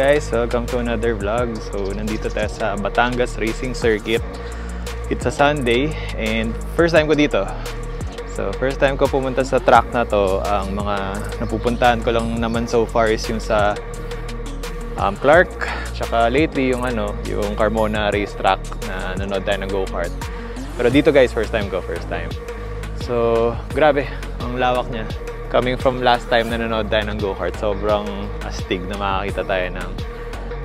guys, welcome to another vlog. So nandito tayo sa Batangas Racing Circuit. It's a Sunday and first time ko dito. So first time ko pumunta sa track na to. Ang mga napupuntahan ko lang naman so far is yung sa Clark, tsaka lately yung yung Carmona racetrack na nanood tayo ng go-kart. Pero dito guys, first time ko, first time. So grabe, ang lawak niya. Coming from last time na nanood tayo ng go-kart, sobrang astig na makakita tayo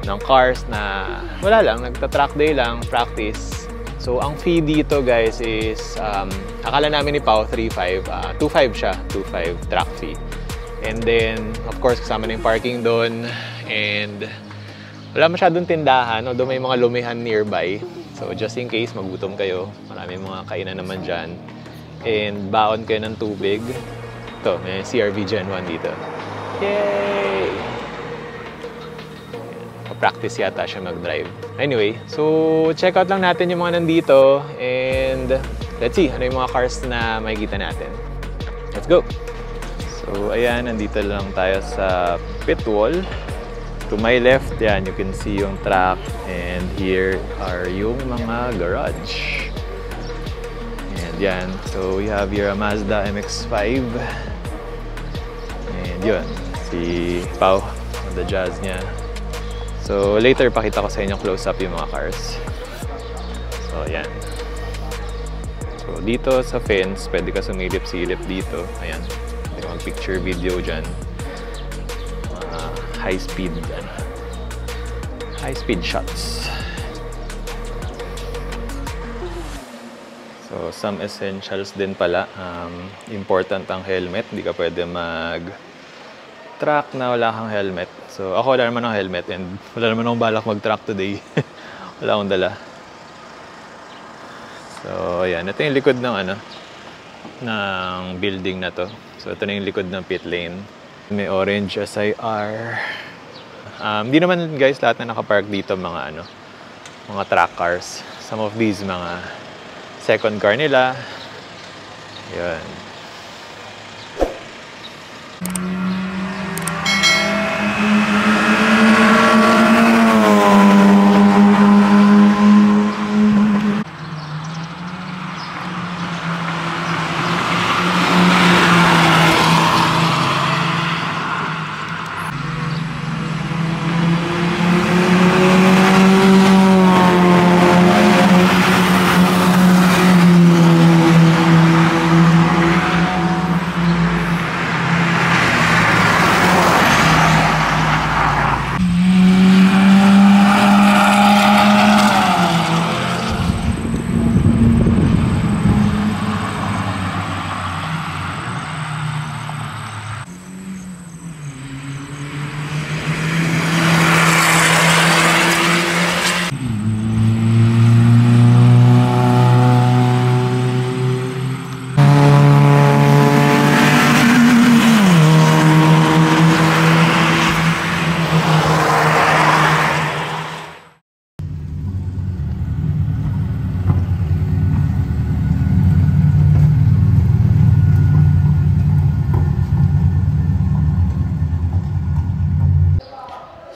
ng cars na wala lang, nagta-track day lang, practice. So ang fee dito guys is, akala namin ni Pao 3.5, 2.5 siya, 2.5 track fee. And then, of course, kasama na yung parking doon. And wala masyadong tindahan, although may mga lumihan nearby. So just in case magutom kayo, maraming mga kainan naman dyan. And baon kayo ng tubig. Ito, may CRV Gen 1 dito. Yay! Pa-practice yata siya mag-drive. Anyway, so check out lang natin yung mga nandito. And let's see, ano yung mga cars na makikita natin. Let's go! So ayan, nandito lang tayo sa pit wall. To my left, yan, you can see yung track. And here are yung mga garage. And yan, so we have your Mazda MX-5. And yun, si Pao, the Jazz niya. So later, pakita ko sa inyo close-up yung mga cars. So yan. So dito sa fence, pwede ka sumilip-silip dito. Ayan, pwede ka mag-picture video dyan. High-speed shots. So, some essentials din pala. Important ang helmet. Hindi ka pwede mag-track na wala kang helmet. So, ako wala naman ng helmet and wala naman akong balak mag-track today. Wala akong dala. So, ayan. Ito yung likod ng ng building na to. So, ito na yung likod ng pit lane. May orange SIR. Hindi naman guys lahat na nakapark dito mga mga track cars. Some of these mga second car nila. Yun.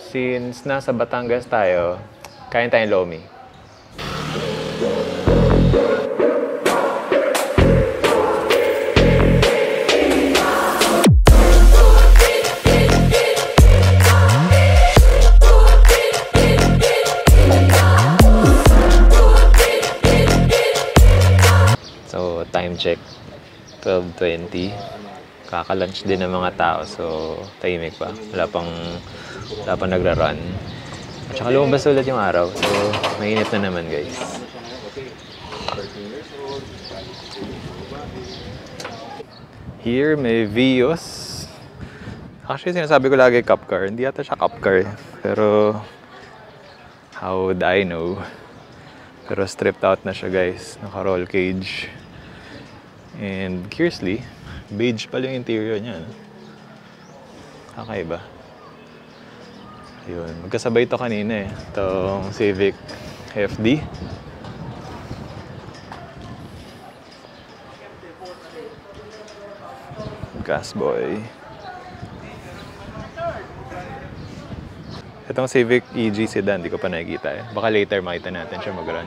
Since nasa Batangas tayo, kain tayong lomi. So, time check, 12:20. Kaka-lunch din ng mga tao, so tahimik pa. Wala pang nagra-run. At saka lumabas ulit yung araw, so mainit na naman guys. Here may Vios. Actually sinasabi ko lagi cup car, hindi yata siya cup car. Pero how would I know? Pero stripped out na siya guys, naka-roll cage. And curiously, beige pala yung interior niya. Kakaiba. Yun. Magkasabay ito kanina eh. Itong Civic FD. Gas boy. Itong Civic EG sedan, di ko pa nakikita eh. Baka later makita natin siya mag-run.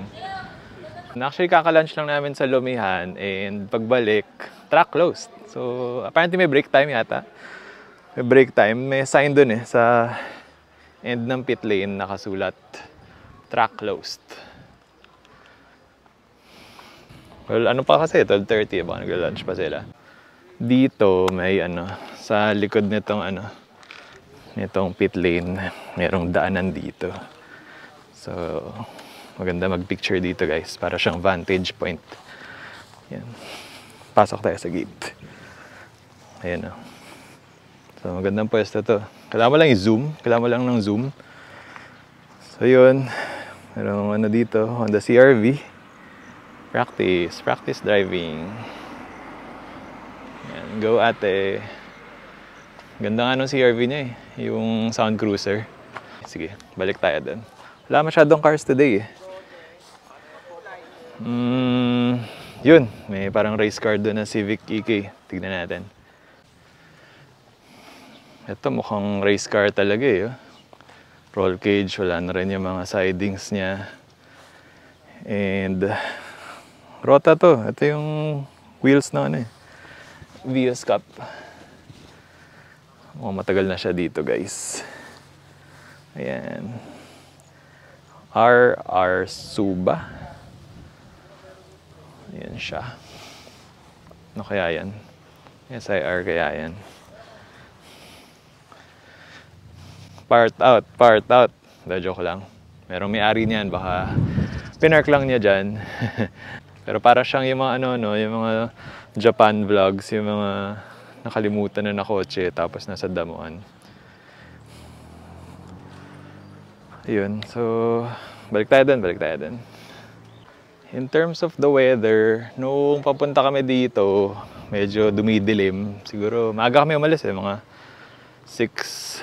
Actually, kaka-lunch lang namin sa Lumihan and pagbalik, track closed. So, apparently may break time yata. May break time. May sign dun eh, sa end ng pit lane nakasulat, track closed. Well, ano pa kasi, 12:30, baka nag-lunch pa sila. Dito, may sa likod nitong nitong pit lane, merong daanan dito. So, maganda mag-picture dito guys, para siyang vantage point. Yan. Pasok tayo sa gate. Ayan o. So, magandang pwesto to. Kailangan mo lang i-zoom. Kailangan mo lang ng zoom. So, yun. Merong dito, Honda CR-V. Practice driving. Yan. Go ate. Ganda nga nung CR-V niya eh. Yung Sound Cruiser. Sige, balik tayo doon. Wala masyadong cars today eh. Yun, may parang race car doon na Civic EK. Tignan natin. Ito mukhang race car talaga eh. Roll cage, wala na rin yung mga sidings niya. And rota to. Ito yung wheels na Vios Cup. Matagal na siya dito guys. Ayan. RR Suba. Ayan siya. Ano kaya yan? SIR kaya yan. Part out. Joke lang. Merong may-ari niyan, baka pinark lang niya dyan. Pero para siyang yung mga yung mga Japan vlogs, yung mga nakalimutan na kotse tapos nasa damuhan. Ayun, so balik tayo dun. In terms of the weather, nung papunta kami dito, medyo dumidilim. Siguro maaga kami umalis mga 6:30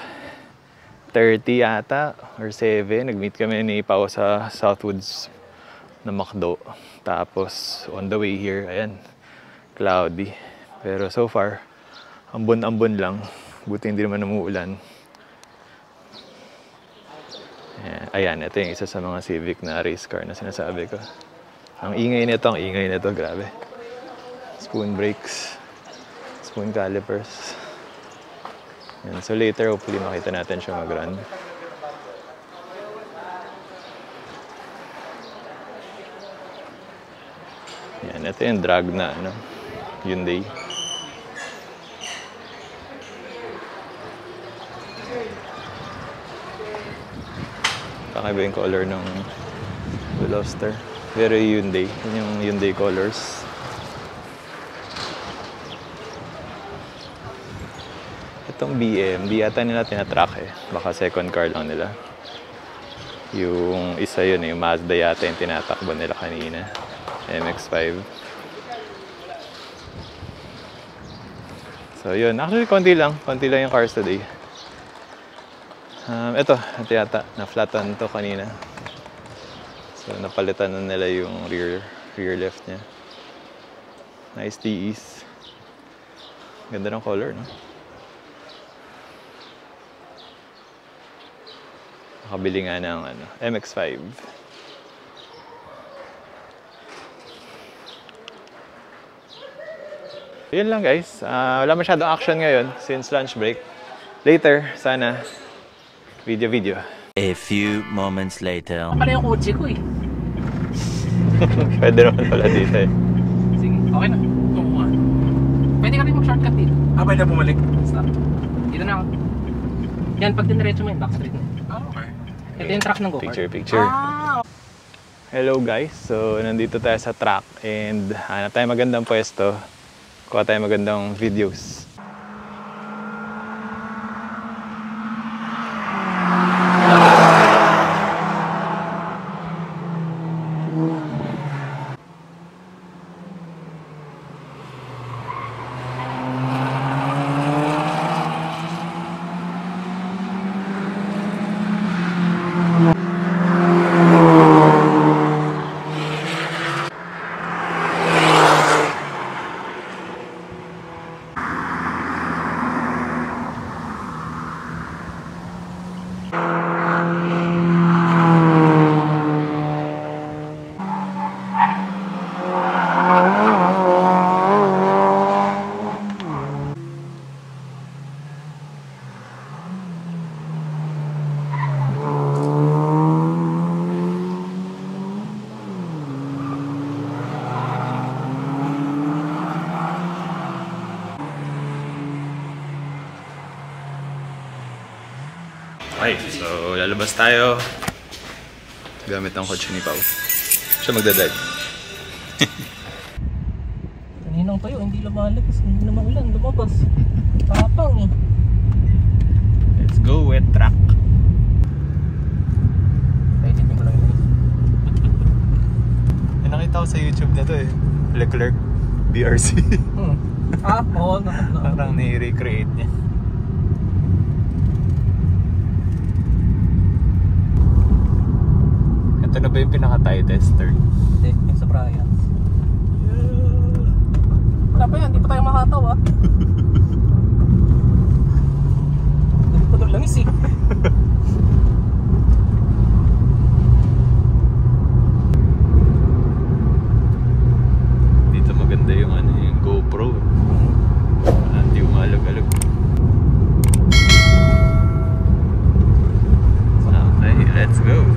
yata or 7. Nag-meet kami ni Pao sa Southwoods na McDo. Tapos on the way here, ayan, cloudy. Pero so far, ambon-ambon lang. Buti hindi naman umuulan. Ayan, ito yung isa sa mga Civic na race car na sinasabi ko. Ang ingay nito, grabe. Spoon brakes, spoon calipers. Yan. So later, hopefully makita natin siya mag-run. Yan, ito yung drag na Hyundai. Kakaiba yung color ng Veloster. Very Hyundai. Yun yung Hyundai colors. Itong BM, di ata nila tinatrack eh. Baka second car lang nila. Yung isa yun, yung Mazda yata yung tinatakbo nila kanina. MX-5. So yun, actually konti lang yung cars today. Ito yata, na-flatten to kanina. So napalitan na nila yung rear lift niya. Nice TEs. Ganda ng color, no? Nakabili nga ng MX-5. Yun lang guys. Wala masyadong action ngayon since lunch break. Later, sana video. A few moments later. Pala yung kotse ko eh. Pwede naman pala dito eh. Sige, okay na. Pwede ka rin mag-shortcut dito. Pwede na bumalik. Stop. Dito na ako. Yan, pag diniretso mo yun, backstreet na. Okay. Ito yung track ng go-kart. Picture. Hello guys. So, nandito tayo sa track and hanap tayo magandang pwesto. Kuha tayo magandang videos. Okay, so lalabas tayo. Gamit ang kotse ni Pao. Siya magdadrive. Kaninang tayo, hindi lumalabas. Hindi na maulan, lumabas. Tapang eh. Let's go with track. Editin mo lang yun. May nakita ko sa YouTube na to eh. Leclerc BRC. Oo. Parang ni-recreate niya. Ito na ba yung pinaka-tie tester? Hindi, yung sa Bryans. Wala pa yan, hindi pa tayo makataw ah. Hindi pa doon langis eh. Dito maganda yung ano, yung GoPro. Hindi umalog-alog. Okay, let's go.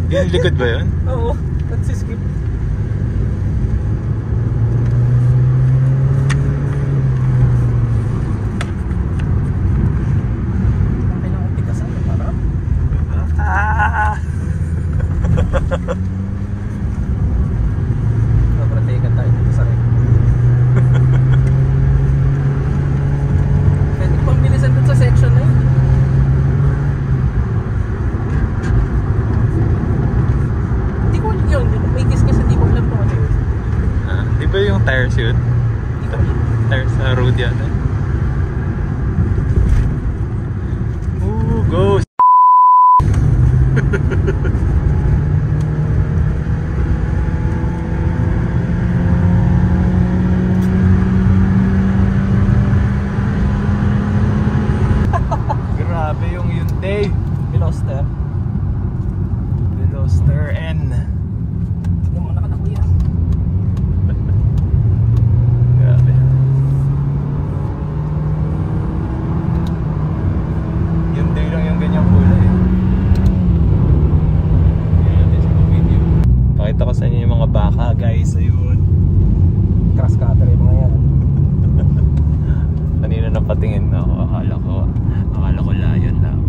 Yung likod ba yun? Oo, nagsiskip. Kailangan tigasan na para. Napratekan tayo dito sa rin. Pwede pang bilisan dun sa section na yun. Di ba yung tires yun? Tires sa road yata. Ooh, go! Grabe yung Hyundai. Veloster. Veloster N. Tignan mo nakatakbo yan. Grabe. Hyundai lang yung ganyang kulay. Pakita ko sa inyo yung mga baka guys. Ayun. Cross cutter yung mga yan. Kanina napatingin na ako. Akala ko lion lang.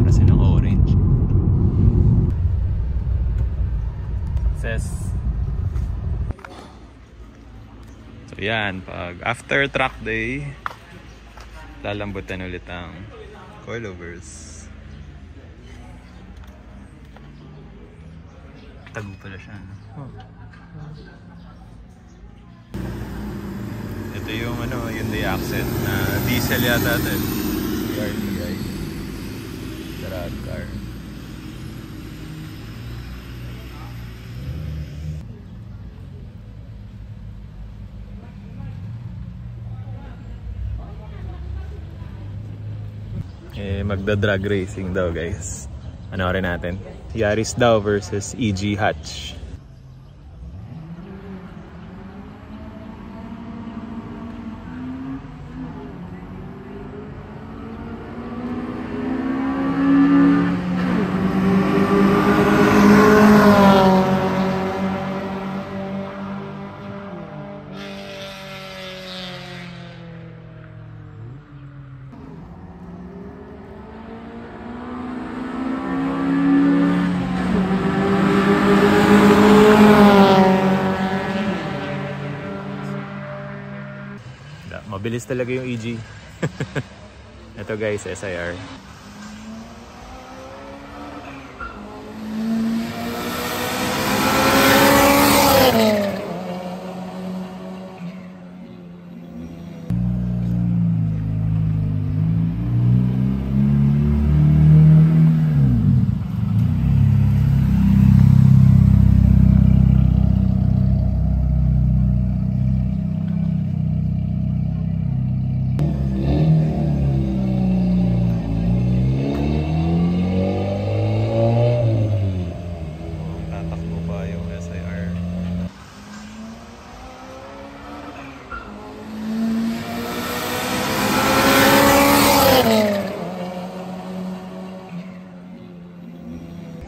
Kasi ng orange. Says. So yan, pag after track day, lalambutan ulit ang coilovers. Tago pala siya. No? Ito yung Hyundai Accent na diesel yata ito. CRDI. Drag car. Magda-drag racing daw guys. Ano rin natin? Yaris daw versus EG Hatch. Mabilis talaga yung EG. Ito guys, SIR.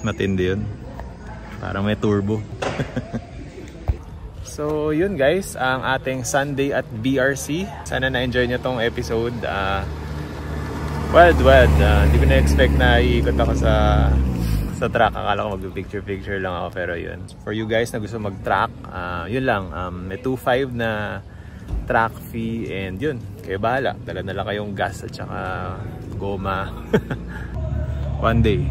Matindi yun. Parang may turbo. So yun guys, ang ating Sunday at BRC. Sana na-enjoy nyo tong episode. Wild. Hindi ko na-expect na iikot ako sa track. Akala ko mag-picture lang ako, pero yun. For you guys na gusto mag-track, yun lang. May 2.5 na track fee and yun. Kayo bahala. Dala na lang kayong gas at saka goma. One day.